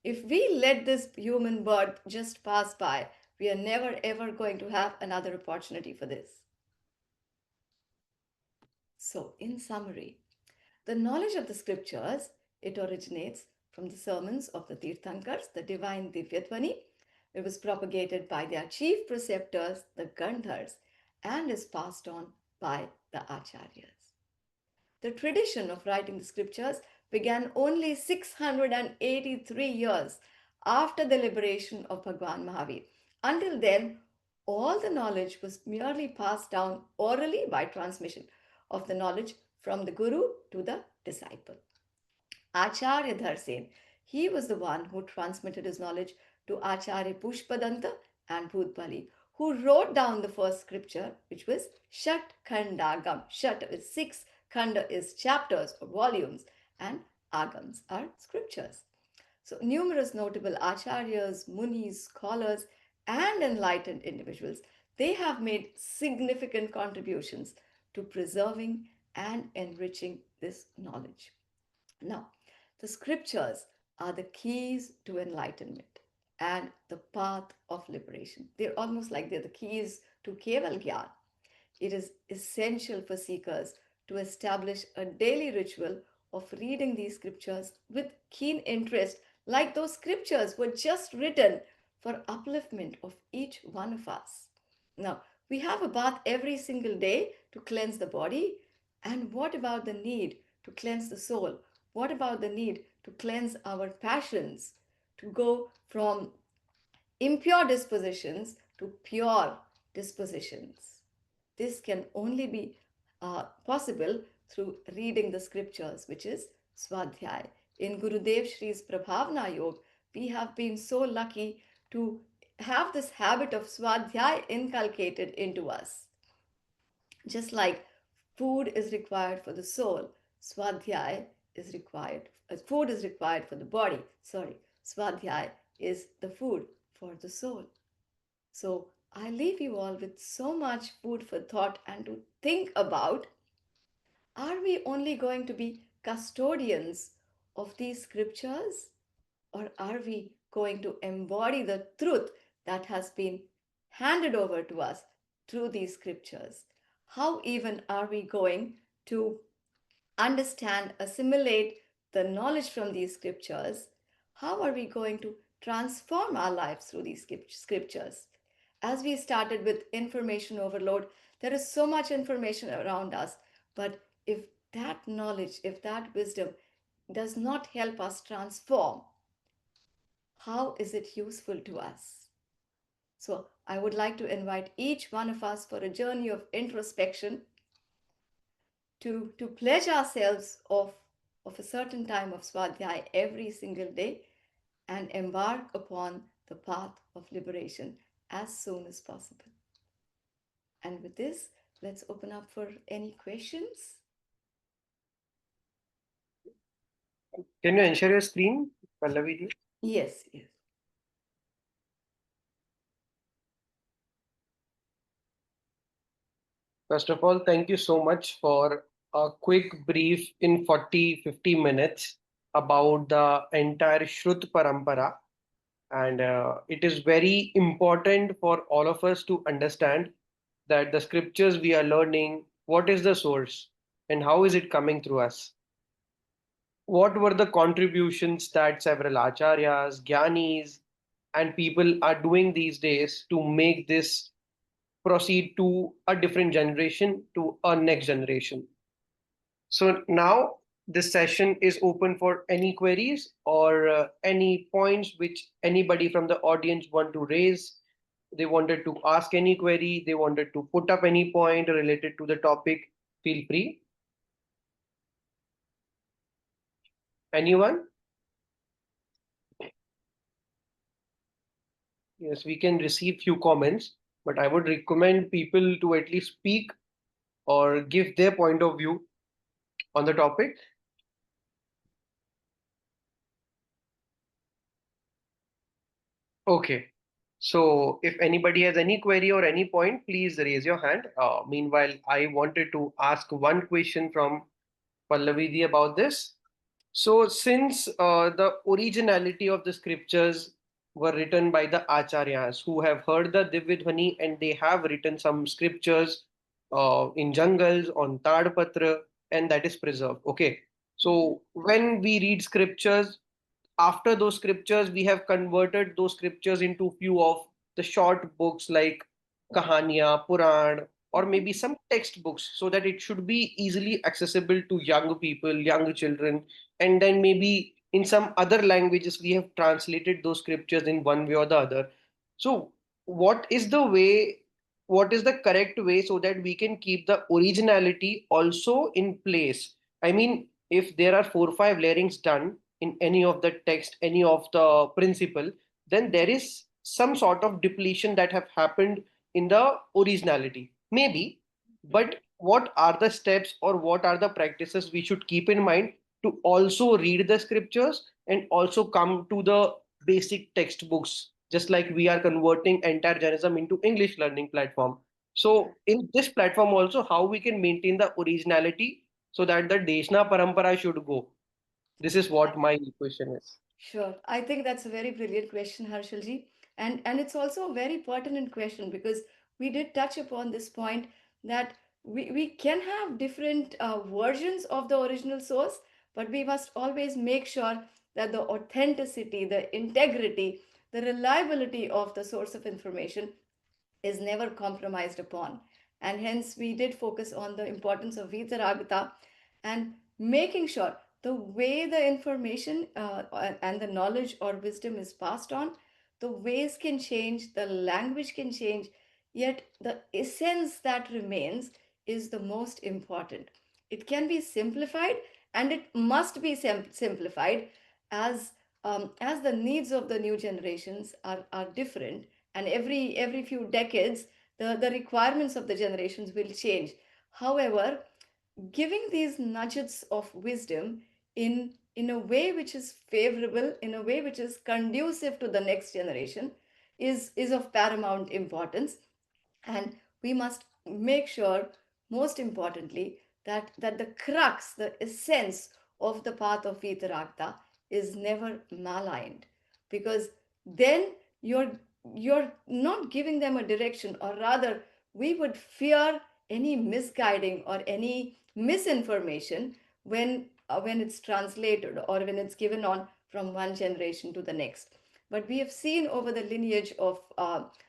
if we let this human birth just pass by, we are never ever going to have another opportunity for this. So, in summary, the knowledge of the scriptures, it originates from the sermons of the Tirthankars, the divine Divya Dhwani. It was propagated by their chief preceptors, the Gandhars, and is passed on by the Acharyas. The tradition of writing the scriptures began only 683 years after the liberation of Bhagwan Mahavir. Until then, all the knowledge was merely passed down orally by transmission of the knowledge from the Guru to the disciple. Acharya Dharsen, he was the one who transmitted his knowledge to Acharya Pushpadanta and Bhutbali, who wrote down the first scripture, which was Shat Khandagam. Shat is six, Khanda is chapters or volumes, and Agams are scriptures. So, numerous notable acharyas, munis, scholars, and enlightened individuals, they have made significant contributions to preserving and enriching this knowledge. Now, the scriptures are the keys to enlightenment and the path of liberation. They're almost like they're the keys to Keval Gyan. It is essential for seekers to establish a daily ritual of reading these scriptures with keen interest, like those scriptures were just written for upliftment of each one of us. Now, we have a bath every single day to cleanse the body. And what about the need to cleanse the soul? What about the need to cleanse our passions, to go from impure dispositions to pure dispositions? This can only be possible through reading the scriptures, which is Swadhyay. In Gurudev Shri's Prabhavna Yoga, we have been so lucky to have this habit of Swadhyay inculcated into us. Just like food is required for the soul, Swadhyay is required, food is required for the body. Sorry, Swadhyay is the food for the soul. So I leave you all with so much food for thought and to think about. Are we only going to be custodians of these scriptures? Or are we going to embody the truth that has been handed over to us through these scriptures? How even are we going to understand, assimilate the knowledge from these scriptures? How are we going to transform our lives through these scriptures? As we started with information overload, there is so much information around us, but if that knowledge, if that wisdom does not help us transform, how is it useful to us? So, I would like to invite each one of us for a journey of introspection to pledge ourselves of a certain time of Swadhyay every single day and embark upon the path of liberation as soon as possible. And with this, let's open up for any questions. Can you ensure your screen, Pallavi? Yes, yes. First of all, thank you so much for a quick brief in 40-50 minutes about the entire Shrut Parampara. And it is very important for all of us to understand that the scriptures we are learning, what is the source and how is it coming through us? What were the contributions that several acharyas, gyanis, and people are doing these days to make this proceed to a different generation, to a next generation? So now this session is open for any queries or any points which anybody from the audience want to raise. They wanted to ask any query, they wanted to put up any point related to the topic. Feel free. Anyone? Yes, we can receive few comments, but I would recommend people to at least speak or give their point of view. on the topic? Okay. So if anybody has any query or any point, please raise your hand. Meanwhile, I wanted to ask one question from Pallavi about this. So, since the originality of the scriptures were written by the Acharyas who have heard the Divya Dhwani, and they have written some scriptures in jungles on Tadpatra, and that is preserved. Okay. So, when we read scriptures, after those scriptures we have converted those scriptures into few of the short books like kahaniya puran, or maybe some textbooks, so that it should be easily accessible to young people, young children. And then maybe in some other languages we have translated those scriptures in one way or the other. So what is the way, what is the correct way, so that we can keep the originality also in place? I mean, if there are 4 or 5 layerings done in any of the text, any of the principle, then there is some sort of depletion that have happened in the originality. Maybe, Mhm. but what are the steps or what are the practices we should keep in mind to also read the scriptures and also come to the basic textbooks, just like we are converting entire Jainism into English learning platform. Yeah. So in this platform also, how we can maintain the originality so that the Deshna Parampara should go? This is what my question is. Sure. I think that's a very brilliant question, Harshalji. And it's also a very pertinent question because we did touch upon this point that we can have different versions of the original source, but we must always make sure that the authenticity, the integrity, the reliability of the source of information is never compromised upon. And hence, we did focus on the importance of Vitaragata and making sure the way the information and the knowledge or wisdom is passed on, the ways can change, the language can change, yet the essence that remains is the most important. It can be simplified and it must be simplified as as the needs of the new generations are different, and every few decades the requirements of the generations will change. However, giving these nuggets of wisdom in a way which is favorable, in a way which is conducive to the next generation, is of paramount importance. And we must make sure, most importantly, that the crux, the essence of the path of vitaragta is never maligned, because then you're you're not giving them a direction, or rather we would fear any misguiding or any misinformation when it's translated or when it's given on from one generation to the next. But we have seen over the lineage of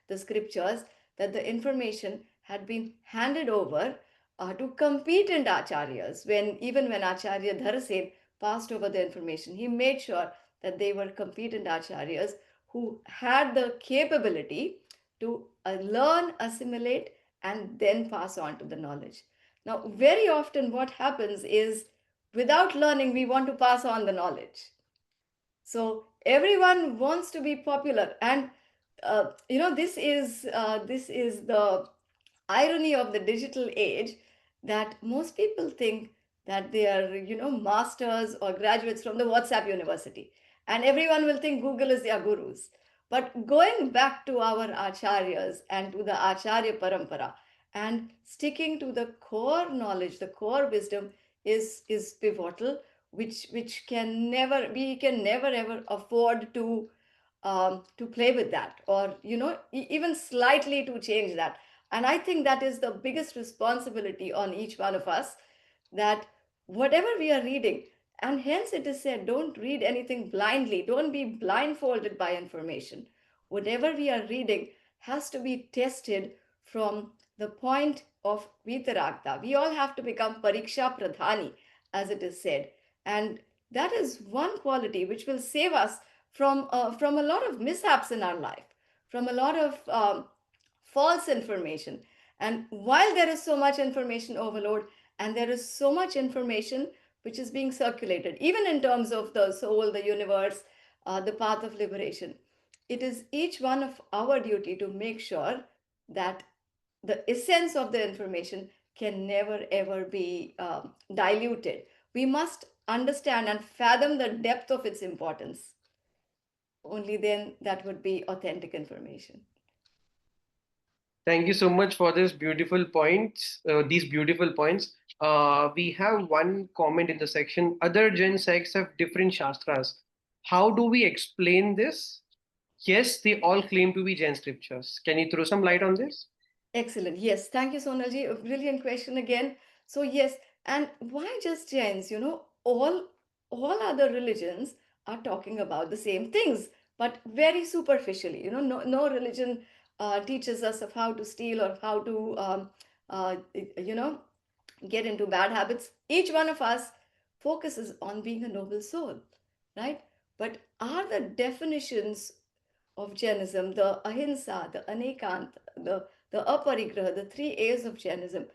the scriptures that the information had been handed over to competent acharyas. When even when Acharya Dharasen passed over the information, he made sure that they were competent acharyas who had the capability to learn, assimilate, and then pass on to the knowledge. Now, very often, what happens is without learning, we want to pass on the knowledge. So everyone wants to be popular, and this is the irony of the digital age, that most people think that they are masters or graduates from the WhatsApp university, and everyone will think Google is their gurus. But going back to our acharyas and to the Acharya Parampara and sticking to the core knowledge, the core wisdom is pivotal, which can never, we can never ever afford to play with that, or even slightly to change that. And I think that is the biggest responsibility on each one of us, that whatever we are reading, and hence it is said, don't read anything blindly, don't be blindfolded by information. Whatever we are reading has to be tested from the point of vitaragta. We all have to become pariksha pradhani, as it is said. And that is one quality which will save us from a lot of mishaps in our life, from a lot of false information. And while there is so much information overload, and there is so much information which is being circulated, even in terms of the soul, the universe, the path of liberation, it is each one of our duty to make sure that the essence of the information can never ever be diluted. We must understand and fathom the depth of its importance. Only then that would be authentic information. Thank you so much for this beautiful points. These beautiful points. We have one comment in the section. Other Jain sects have different shastras. How do we explain this? Yes, they all claim to be Jain scriptures. Can you throw some light on this? Excellent. Yes. Thank you, Sonalji. A brilliant question again. So yes, and why just Jains? All other religions are talking about the same things, but very superficially. No religion teaches us of how to steal or how to you know get into bad habits. Each one of us focuses on being a noble soul, right? But are the definitions of Jainism, the ahimsa, the anekant, the aparigraha, the three A's of Jainism,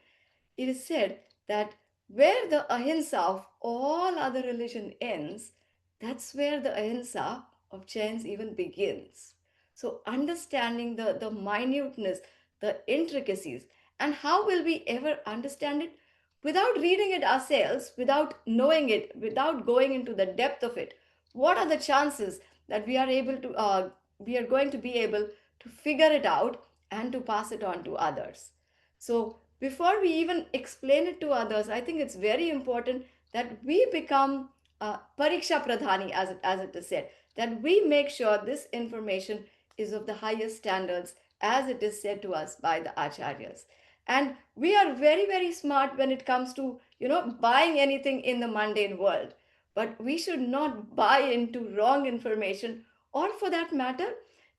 it is said that where the ahimsa of all other religion ends, that's where the ahimsa of Jains even begins. So understanding the minuteness, the intricacies, and how will we ever understand it without reading it ourselves, without knowing it, without going into the depth of it? What are the chances that we are going to be able to figure it out and to pass it on to others? So before we even explain it to others, I think it's very important that we become pariksha pradhani, as it is said, that we make sure this information is of the highest standards, as it is said to us by the acharyas. And we are very, very smart when it comes to, buying anything in the mundane world. But we should not buy into wrong information, or for that matter,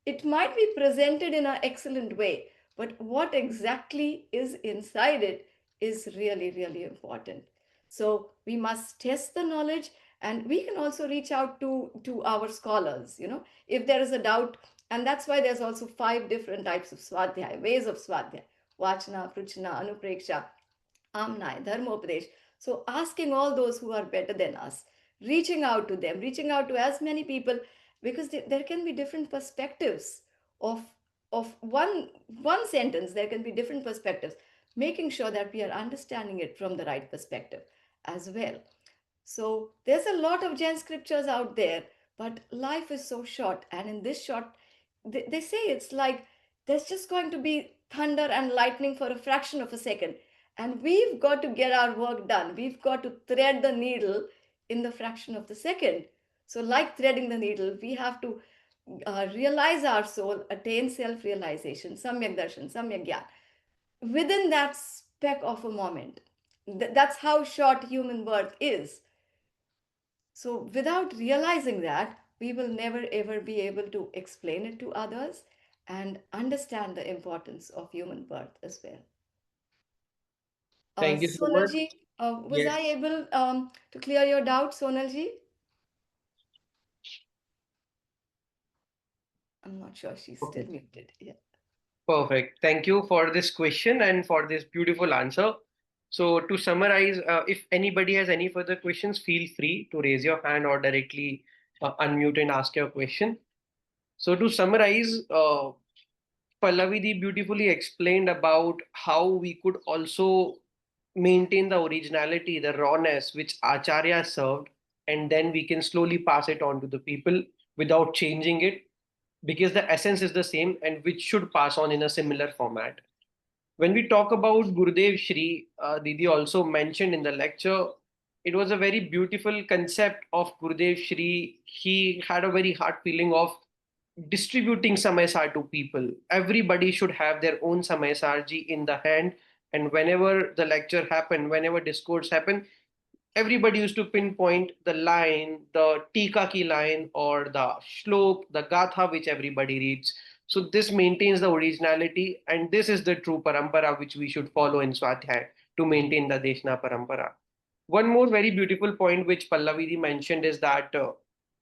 it might be presented in an excellent way, but what exactly is inside it is really, really important. So we must test the knowledge, and we can also reach out to our scholars, if there is a doubt. And that's why there's also 5 different types of swadhyay, ways of swadhyay: vachana, pruchana, anupreksha, Amnai, Dharmopadesh. So asking all those who are better than us, reaching out to them, reaching out to as many people, because there can be different perspectives of one sentence. There can be different perspectives, making sure that we are understanding it from the right perspective as well. So there's a lot of Jain scriptures out there, but life is so short. And in this short, they say it's like there's just going to be thunder and lightning for a fraction of a second. And we've got to get our work done. We've got to thread the needle in the fraction of the second. So, like threading the needle, we have to realize our soul, attain self realization, samyak darshan, samyak gyan, within that speck of a moment. That's how short human birth is. So, without realizing that, we will never ever be able to explain it to others and understand the importance of human birth as well. Thank you so much. Sonalji, was Yes, I able to clear your doubt, Sonalji? I'm not sure, she's still perfect. muted. Yeah. Perfect. Thank you for this question and for this beautiful answer. So, to summarize, if anybody has any further questions, feel free to raise your hand or directly unmute and ask your question. So, to summarize, Pallavi beautifully explained about how we could also maintain the originality, the rawness which Acharya served, and then we can slowly pass it on to the people without changing it because the essence is the same and which should pass on in a similar format. When we talk about Gurudev Shri, Didi also mentioned in the lecture, it was a very beautiful concept of Gurudev Shri. He had a very heart feeling of distributing Samaysar to people. Everybody should have their own Samaysarji in the hand. And whenever the lecture happened, whenever discourse happened, everybody used to pinpoint the line, the Tika ki line, or the Shlok, the Gatha, which everybody reads. So this maintains the originality, and this is the true parampara which we should follow in Swadhyay to maintain the Deshna parampara. One more very beautiful point which Pallavidi mentioned is that,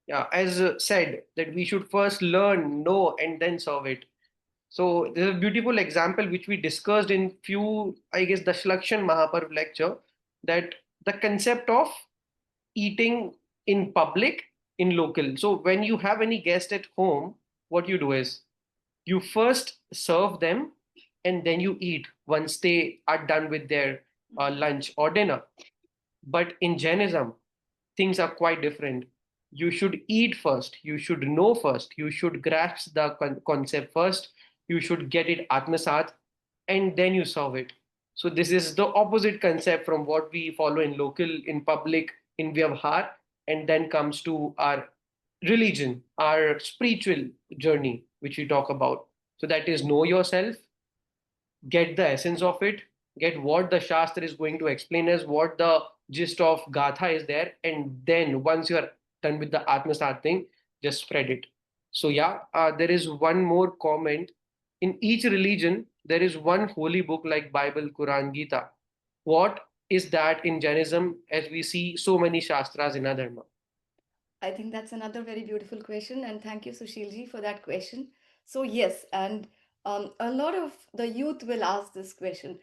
yeah, as said, that we should first learn, know, and then serve it. So there's a beautiful example which we discussed in few, I guess, the Shlakshan Mahaparv lecture, that the concept of eating in public in local. So when you have any guest at home, what you do is you first serve them and then you eat once they are done with their lunch or dinner. But in Jainism, things are quite different. You should eat first, you should know first, you should grasp the concept first, you should get it atmasat, and then you serve it. So this is the opposite concept from what we follow in local, in public, in Vyavhar, and then comes to our religion, our spiritual journey, which we talk about. So that is know yourself, get the essence of it, get what the Shastra is going to explain us, what the gist of Gatha is there, and then once you are done with the Atmasat thing, just spread it. So, yeah, there is one more comment. In each religion, there is one holy book like Bible, Quran, Gita. What is that in Jainism as we see so many Shastras in our Dharma? I think that's another very beautiful question, and thank you, Sushilji, for that question. So, yes, and a lot of the youth will ask this question.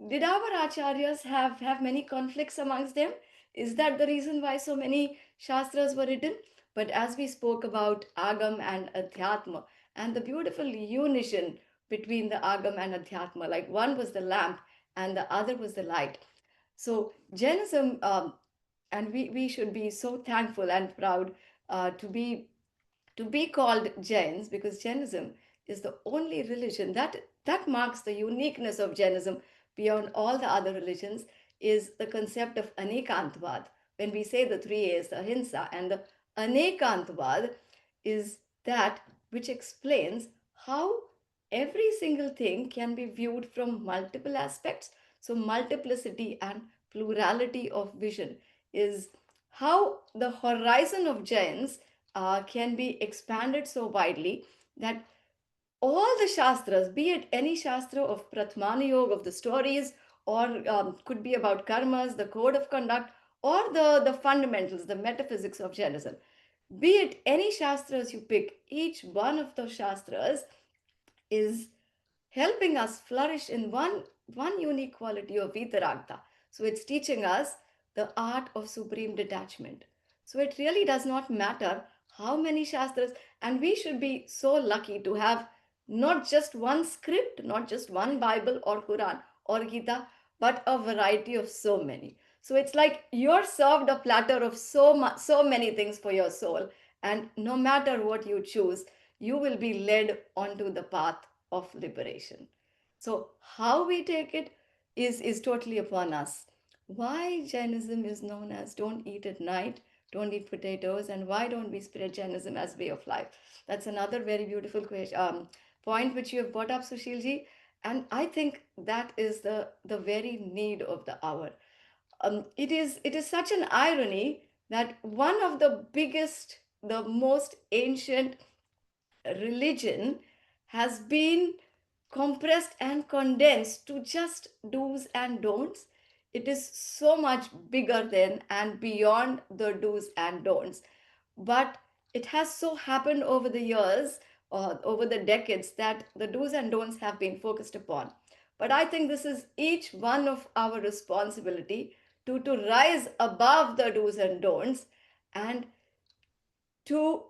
Did our acharyas have many conflicts amongst them? Is that the reason why so many shastras were written? But as we spoke about Agam and Adhyatma, and the beautiful unison between the Agam and Adhyatma, like one was the lamp and the other was the light. So, Jainism and we should be so thankful and proud to be called Jains, because Jainism is the only religion that marks the uniqueness of Jainism beyond all the other religions, is the concept of anekantvad. When we say the three A's, the ahimsa and the anekantvad, is that which explains how every single thing can be viewed from multiple aspects. So multiplicity and plurality of vision is how the horizon of Jains can be expanded so widely that all the shastras, be it any shastra of Pratmani Yoga, of the stories, or could be about karmas, the code of conduct, or the fundamentals, the metaphysics of Jainism, be it any shastras you pick, each one of those shastras is helping us flourish in one unique quality of vitaragta. So it's teaching us the art of supreme detachment. So it really does not matter how many shastras, and we should be so lucky to have not just one script, not just one Bible or Quran or Gita, but a variety of so many. So it's like you're served a platter of so many things for your soul, and no matter what you choose, you will be led onto the path of liberation. So, how we take it is totally upon us. Why Jainism is known as don't eat at night, don't eat potatoes, and why don't we spread Jainism as way of life? That's another very beautiful question, point which you have brought up, Sushilji. And I think that is the very need of the hour. It is such an irony that one of the biggest, the most ancient religion has been compressed and condensed to just do's and don'ts. It is so much bigger than and beyond the do's and don'ts. But it has so happened over the years, over the decades, that the do's and don'ts have been focused upon. But I think this is each one of our responsibility to rise above the do's and don'ts, and to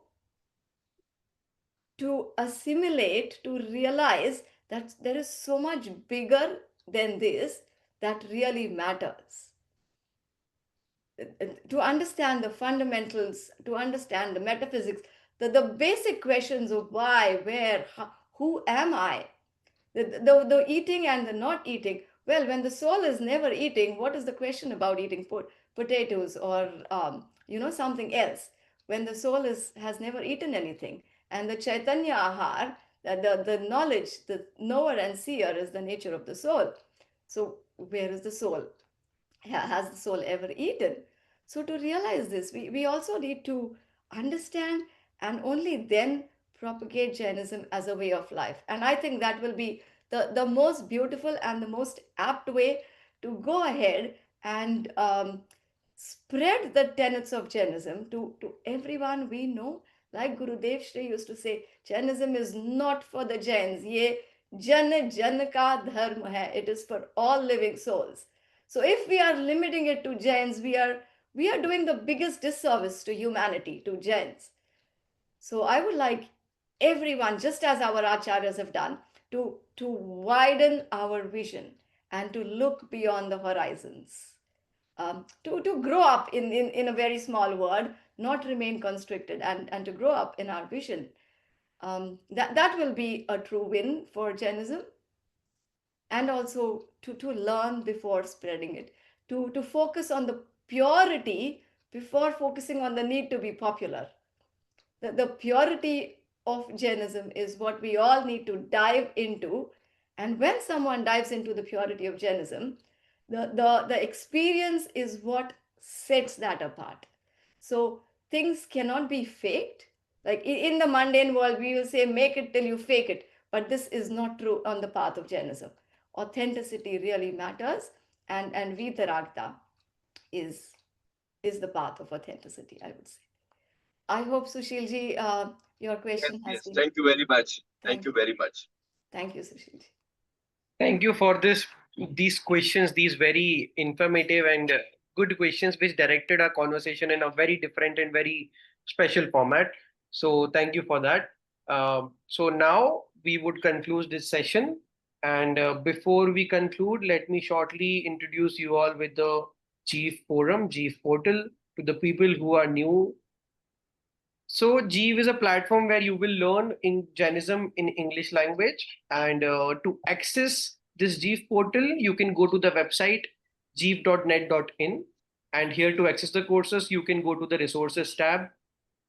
assimilate, to realize that there is so much bigger than this that really matters. To understand the fundamentals, to understand the metaphysics, the basic questions of why, where, how, who am I? The eating and the not eating. Well, when the soul is never eating, what is the question about eating potatoes or something else? When the soul has never eaten anything, and the Chaitanya Ahar, the knowledge, the knower and seer is the nature of the soul. So where is the soul? Has the soul ever eaten? So, to realize this, we also need to understand and only then propagate Jainism as a way of life. And I think that will be the most beautiful and the most apt way to go ahead and spread the tenets of Jainism to everyone we know. Like Gurudev Shri used to say, Jainism is not for the Jains. Ye jan jan ka dharma hai. It is for all living souls. So if we are limiting it to Jains, we are doing the biggest disservice to humanity, to Jains. So I would like everyone, just as our acharyas have done, to widen our vision and to look beyond the horizons. To grow up in a very small word, not remain constricted, and to grow up in our vision. That will be a true win for Jainism, and also to learn before spreading it, to focus on the purity before focusing on the need to be popular. The purity of Jainism is what we all need to dive into. And when someone dives into the purity of Jainism, the experience is what sets that apart. So things cannot be faked. Like in the mundane world, we will say, make it till you fake it. But this is not true on the path of Jainism. Authenticity really matters, and Vitaragta is is the path of authenticity, I would say. I hope, Sushilji, your Yes, question has yes. been. Thank you very much. Thank Thank you you. very much. Thank you, Sushilji. Thank you for these questions, these very informative and good questions, which directed our conversation in a very different and very special format. So thank you for that. So now we would conclude this session. And before we conclude, let me shortly introduce you all with the Chief Forum, Chief Portal, to the people who are new. So JEEV is a platform where you will learn in Jainism in English language. And to access this JEEV portal, you can go to the website jeev.net.in. And here to access the courses, you can go to the resources tab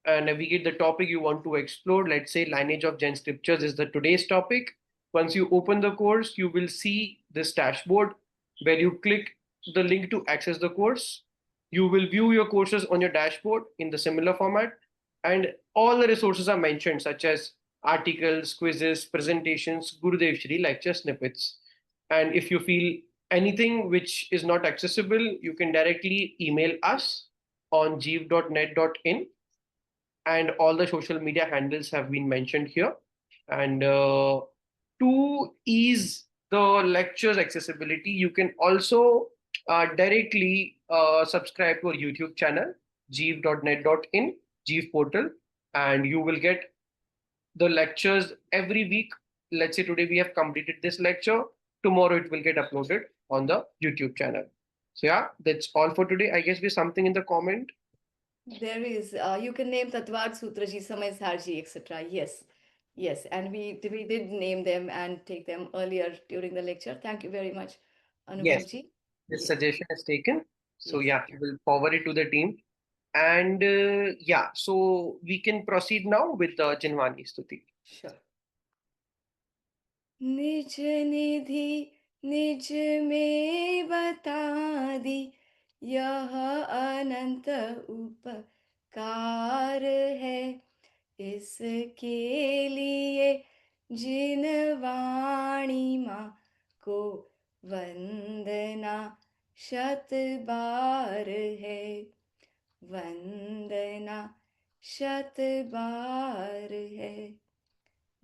and navigate the topic you want to explore. Let's say lineage of Jain scriptures is the today's topic. Once you open the course, you will see this dashboard where you click the link to access the course. You will view your courses on your dashboard in the similar format, and all the resources are mentioned, such as articles, quizzes, presentations, Gurudev Shri lecture snippets. And if you feel anything which is not accessible, you can directly email us on jeev.net.in, and all the social media handles have been mentioned here. And to ease the lectures accessibility, you can also directly subscribe to our YouTube channel, jeev.net.in, Jeev portal, and you will get the lectures every week. Let's say today we have completed this lecture, tomorrow it will get uploaded on the YouTube channel. So yeah, that's all for today. I guess there's something in the comment. There is, you can name Tatvad Sutraji, Samay Sarji, etc. Yes, yes. And we did name them and take them earlier during the lecture. Thank you very much, Yes, Anubhavji. this Yes, suggestion is taken. So yes, yeah, we will forward it to the team. And yeah, so we can proceed now with the Jinwani Stuti. sure. निज निधि निज में बता दी, यह अनंत उपकार है। इसके लिए जिन वाणी माँ को वंदना शत बार है, वंदना शत बार है।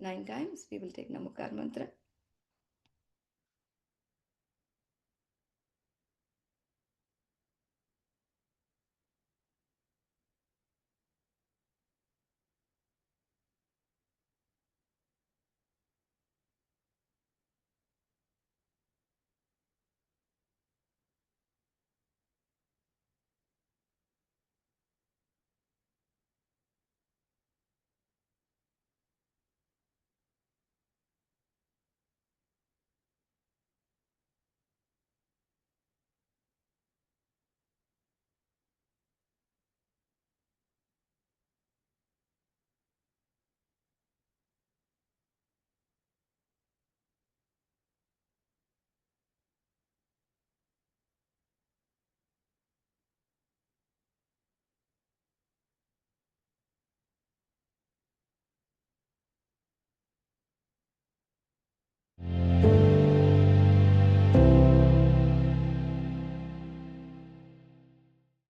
9 times we will take Namokar mantra.